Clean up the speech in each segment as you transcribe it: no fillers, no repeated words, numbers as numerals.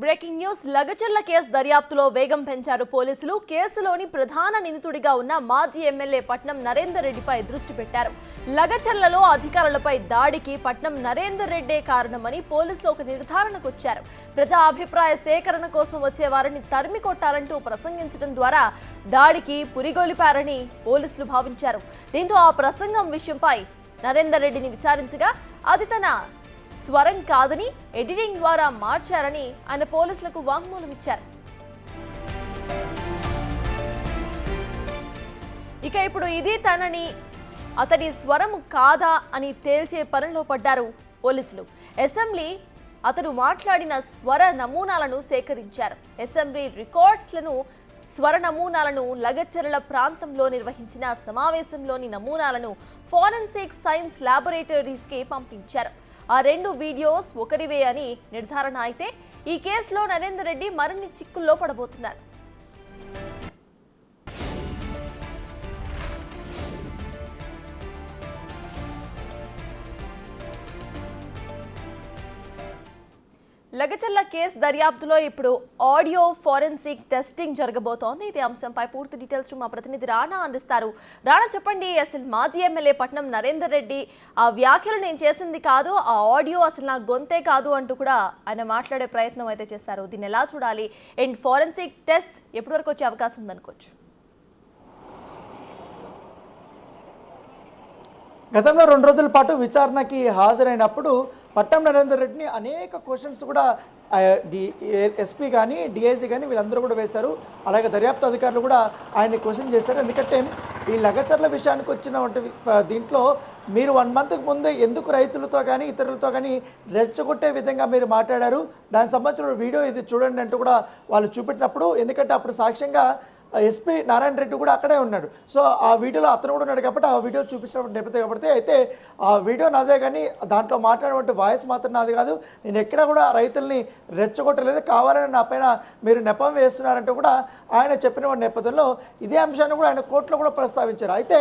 Breaking news Lagacharla case దర్యాప్తులో వేగం పెంచారు పోలీసులు. కేసులోని ప్రధాన నిందితుడిగా ఉన్న మాజీ ఎమ్మెల్యే పట్నం నరేందర్ రెడ్డిపై దృష్టి పెట్టారు. లగచర్లలో అధికారులపై దాడికి పట్నం నరేందర్ రెడ్డే కారణమని పోలీసులు ఒక నిర్ధారణకు వచ్చారు. ప్రజా అభిప్రాయ సేకరణ కోసం వచ్చే వారిని తరిమి కొట్టాలంటూ ప్రసంగించడం ద్వారా దాడికి పురిగొలిపారని పోలీసులు భావించారు. దీంతో ఆ ప్రసంగం విషయంపై నరేందర్ రెడ్డిని విచారించగా అది తన స్వరం కాదని ఎడిటింగ్ ద్వారా మార్చారని ఆయన పోలీసులకు వాంగ్మూలం ఇచ్చారు. ఇక ఇప్పుడు ఇది అతని స్వరం కాదా అని తేల్చే పనిలో పడ్డారు పోలీసులు. అసెంబ్లీ అతను మాట్లాడిన స్వర నమూనాలను సేకరించారు. అసెంబ్లీ రికార్డ్స్లను స్వర నమూనాలను లగచర్ల ప్రాంతంలో నిర్వహించిన సమావేశంలోని నమూనాలను ఫోరెన్సిక్ సైన్స్ ల్యాబొరేటరీస్కి పంపించారు. ఆ రెండు వీడియోస్ ఒకరివే అని నిర్ధారణ అయితే ఈ కేసులో నరేందర్ రెడ్డి మరిన్ని చిక్కుల్లో పడబోతున్నారు. లగచర్ల కేసు దర్యాప్తులో ఇప్పుడు ఆడియో ఫోరెన్సిక్ టెస్టింగ్ జరగబోతోంది. ఇదే అంశంపై పూర్తి డీటెయిల్స్ మా ప్రతినిధి రాణా అందిస్తారు. రాణా, చెప్పండి, అసలు మాజీ ఎమ్మెల్యే పట్నం నరేందర్ రెడ్డి ఆ వ్యాఖ్యలు నేను చేసింది కాదు, ఆ ఆడియో అసలు నా గొంతే కాదు అంటూ కూడా ఆయన మాట్లాడే ప్రయత్నం అయితే చేశారు. దీన్ని ఎలా చూడాలి? అండ్ ఫోరెన్సిక్ టెస్ట్ ఎప్పటి వరకు వచ్చే అవకాశం ఉందనుకోవచ్చు? గతంలో 2 రోజుల పాటు విచారణకి హాజరైనప్పుడు పట్నం నరేందర్ రెడ్డిని అనేక క్వశ్చన్స్ కూడా ఎస్పీ కానీ డిఐజీ కానీ వీళ్ళందరూ కూడా వేశారు. అలాగే దర్యాప్తు అధికారులు కూడా ఆయన్ని క్వశ్చన్ చేశారు. ఎందుకంటే ఈ లగచర్ల విషయానికి వచ్చినటువంటి దీంట్లో మీరు 1 మంత్కి ముందు ఎందుకు రైతులతో కానీ ఇతరులతో కానీ రెచ్చగొట్టే విధంగా మీరు మాట్లాడారు, దానికి సంబంధించిన వీడియో ఇది చూడండి అంటూ కూడా వాళ్ళు చూపెట్టినప్పుడు, ఎందుకంటే అప్పుడు సాక్ష్యంగా ఎస్పీ నారాయణ రెడ్డి కూడా అక్కడే ఉన్నాడు. సో ఆ వీడియోలో అతను కూడా ఉన్నాడు కాబట్టి ఆ వీడియో చూపించినప్పుడు నేపథ్యం కాబట్టి అయితే ఆ వీడియో నాదే కానీ దాంట్లో మాట్లాడినటువంటి వాయిస్ మాత్రం నాది కాదు, నేను ఎక్కడ కూడా రైతుల్ని రెచ్చగొట్టలేదు, కావాలని నా పైన మీరు నెపం వేస్తున్నారంటూ కూడా ఆయన చెప్పిన నేపథ్యంలో ఇదే అంశాన్ని కూడా ఆయన కోర్టులో కూడా ప్రస్తావించారు. అయితే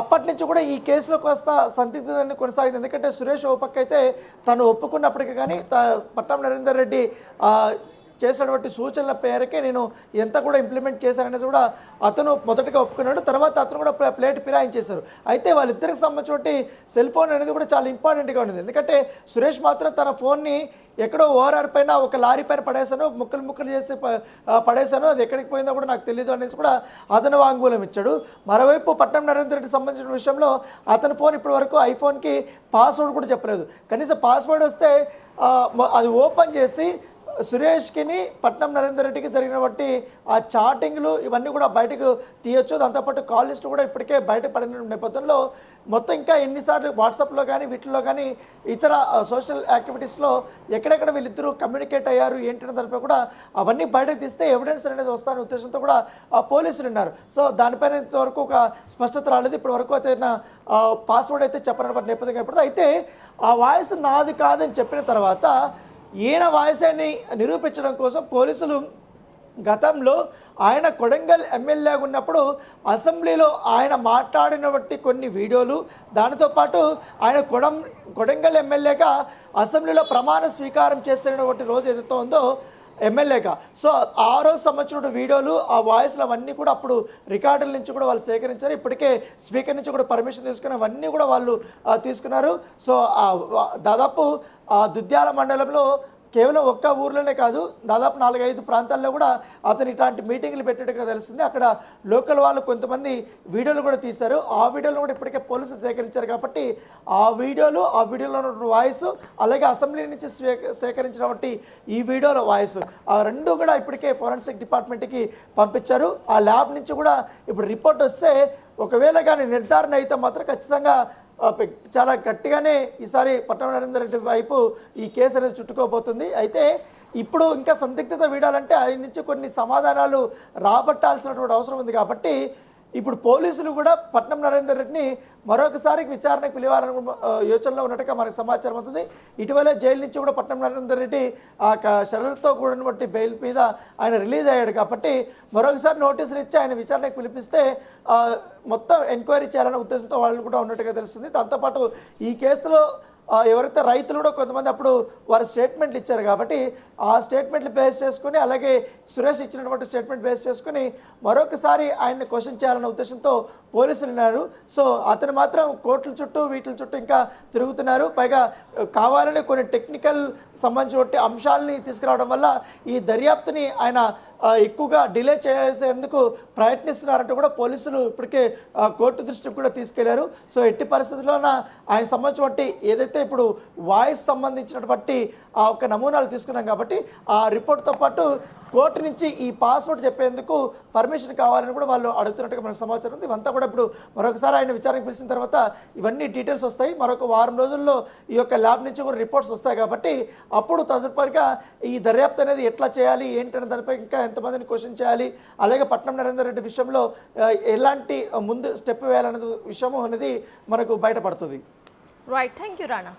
అప్పటి నుంచి కూడా ఈ కేసులో కాస్త సందిగ్ధాన్ని కొనసాగింది. ఎందుకంటే సురేష్ ఓ పక్క అయితే తను ఒప్పుకున్నప్పటికీ కానీ పట్నం నరేందర్ రెడ్డి చేసినటువంటి సూచనల పేరుకే నేను ఎంత కూడా ఇంప్లిమెంట్ చేశారనేది కూడా అతను మొదటగా ఒప్పుకున్నాడు. తర్వాత అతను కూడా ప్లేట్ ఫిరాయించేశారు. అయితే వాళ్ళిద్దరికి సంబంధించిన సెల్ ఫోన్ అనేది కూడా చాలా ఇంపార్టెంట్గా ఉంది. ఎందుకంటే సురేష్ మాత్రం తన ఫోన్ని ఎక్కడో ఓఆర్ఆర్ పైన ఒక లారీ పైన పడేశాను, ముక్కలు చేసి పడేశాను, అది ఎక్కడికి పోయిందో కూడా నాకు తెలియదు అనేసి కూడా అతను వాంగ్మూలం ఇచ్చాడు. మరోవైపు పట్నం నరేందర్ రెడ్డికి సంబంధించిన విషయంలో అతని ఫోన్ ఇప్పటి వరకు ఐఫోన్కి పాస్వర్డ్ కూడా చెప్పలేదు. కనీసం పాస్వర్డ్ వస్తే అది ఓపెన్ చేసి సురేష్కిని పట్నం నరేందర్ రెడ్డికి జరిగినటువంటి ఆ చాటింగ్లు ఇవన్నీ కూడా బయటకు తీయొచ్చు. దాంతోపాటు కాల్ లిస్ట్ కూడా ఇప్పటికే బయట పడిన నేపథ్యంలో మొత్తం ఇంకా ఎన్నిసార్లు వాట్సాప్లో కానీ వీటిలో కానీ ఇతర సోషల్ యాక్టివిటీస్లో ఎక్కడెక్కడ వీళ్ళిద్దరూ కమ్యూనికేట్ అయ్యారు ఏంటనే దానిపై కూడా అవన్నీ బయటకు తీస్తే ఎవిడెన్స్ అనేది వస్తారనే ఉద్దేశంతో కూడా పోలీసులు ఉన్నారు. సో దానిపైన ఇంతవరకు ఒక స్పష్టత రాలేదు. ఇప్పటి వరకు అయితే పాస్వర్డ్ అయితే చెప్పనటువంటి నేపథ్యం కనపడుతుంది. అయితే ఆ వాయిస్ నాది కాదని చెప్పిన తర్వాత ఈయన వాయిస్ని నిరూపించడం కోసం పోలీసులు గతంలో ఆయన కొడంగల్ ఎమ్మెల్యేగా ఉన్నప్పుడు అసెంబ్లీలో ఆయన మాట్లాడినటువంటి కొన్ని వీడియోలు, దానితో పాటు ఆయన కొడంగల్ ఎమ్మెల్యేగా అసెంబ్లీలో ప్రమాణ స్వీకారం చేస్తున్నటువంటి రోజు ఏదైతే ఉందో ఎమ్మెల్యేగా, సో ఆ రోజు సంబంధించిన వీడియోలు ఆ వాయిస్లు అవన్నీ కూడా అప్పుడు రికార్డుల నుంచి కూడా వాళ్ళు సేకరించారు. ఇప్పటికే స్పీకర్ నుంచి కూడా పర్మిషన్ తీసుకుని అవన్నీ కూడా వాళ్ళు తీసుకున్నారు. సో దాదాపు దుద్యాల మండలంలో కేవలం ఒక్క ఊర్లోనే కాదు, దాదాపు 4-5 ప్రాంతాల్లో కూడా అతను ఇట్లాంటి మీటింగ్లు పెట్టేట్టుగా తెలుస్తుంది. అక్కడ లోకల్ వాళ్ళు కొంతమంది వీడియోలు కూడా తీశారు. ఆ వీడియోలు కూడా ఇప్పటికే పోలీసులు సేకరించారు. కాబట్టి ఆ వీడియోలో ఉన్న వాయిస్, అలాగే అసెంబ్లీ నుంచి సేకరించినటువంటి ఈ వీడియోల వాయిస్, ఆ రెండు కూడా ఇప్పటికే ఫోరెన్సిక్ డిపార్ట్మెంట్కి పంపించారు. ఆ ల్యాబ్ నుంచి కూడా ఇప్పుడు రిపోర్ట్ వస్తే ఒకవేళ కానీ నిర్ధారణ అయితే మాత్రం ఖచ్చితంగా చాలా గట్టిగానే ఈసారి పట్నం నరేందర్ రెడ్డి వైపు ఈ కేసు అనేది చుట్టుకోబోతుంది. అయితే ఇప్పుడు ఇంకా సందిగ్ధత వీడాలంటే ఆయన నుంచి కొన్ని సమాధానాలు రాబట్టాల్సినటువంటి అవసరం ఉంది. కాబట్టి ఇప్పుడు పోలీసులు కూడా పట్నం నరేందర్ రెడ్డిని మరొకసారి విచారణకు పిలవాలని యోచనలో ఉన్నట్టుగా మనకు సమాచారం అవుతుంది. ఇటీవలే జైలు నుంచి కూడా పట్నం నరేందర్ రెడ్డి ఆ షరతులతో కూడినటువంటి బెయిల్ మీద ఆయన రిలీజ్ అయ్యాడు. కాబట్టి మరొకసారి నోటీసులు ఇచ్చి ఆయన విచారణకు పిలిపిస్తే మొత్తం ఎంక్వైరీ చేయాలనే ఉద్దేశంతో వాళ్ళు కూడా ఉన్నట్టుగా తెలుస్తుంది. దాంతోపాటు ఈ కేసులో ఎవరైతే రైతులు కూడా కొంతమంది అప్పుడు వారి స్టేట్మెంట్లు ఇచ్చారు కాబట్టి ఆ స్టేట్మెంట్లు బేస్ చేసుకుని అలాగే సురేష్ ఇచ్చినటువంటి స్టేట్మెంట్ బేస్ చేసుకుని మరొకసారి ఆయన్ని క్వశ్చన్ చేయాలన్న ఉద్దేశంతో పోలీసులు ఉన్నారు. సో అతను మాత్రం కోర్టుల చుట్టూ వీటి చుట్టూ ఇంకా తిరుగుతున్నారు. పైగా కావాలని కొన్ని టెక్నికల్ సంబంధించిన అంశాలని తీసుకురావడం వల్ల ఈ దర్యాప్తుని ఆయన ఎక్కువగా డిలే చేసేందుకు ప్రయత్నిస్తున్నారంటూ కూడా పోలీసులు ఇప్పటికే కోర్టు దృష్టికి కూడా తీసుకెళ్లారు. సో ఎట్టి పరిస్థితుల్లోన ఆయన సంబంధించినటువంటి ఏదైతే ఇప్పుడు వాయిస్ సంబంధించినటువంటి ఒక నమూనాలు తీసుకున్నాం కాబట్టి ఆ రిపోర్ట్తో పాటు కోర్టు నుంచి ఈ పాస్పోర్ట్ చెప్పేందుకు పర్మిషన్ కావాలని కూడా వాళ్ళు అడుగుతున్నట్టుగా మనకు సమాచారం ఉంది. ఇవంతా కూడా ఇప్పుడు మరొకసారి ఆయన విచారణకు పిలిచిన తర్వాత ఇవన్నీ డీటెయిల్స్ వస్తాయి. మరొక వారం రోజుల్లో ఈ యొక్క ల్యాబ్ నుంచి కూడా రిపోర్ట్స్ వస్తాయి కాబట్టి అప్పుడు తదుపరిగా ఈ దర్యాప్తు అనేది ఎట్లా చేయాలి ఏంటనే దానిపై ఇంకా ఎంతమందిని క్వశ్చన్ చేయాలి, అలాగే పట్నం నరేందర్ రెడ్డి విషయంలో ఎలాంటి ముందు స్టెప్ వేయాలనే విషయం అనేది మనకు బయటపడుతుంది. Right, thank you Rana.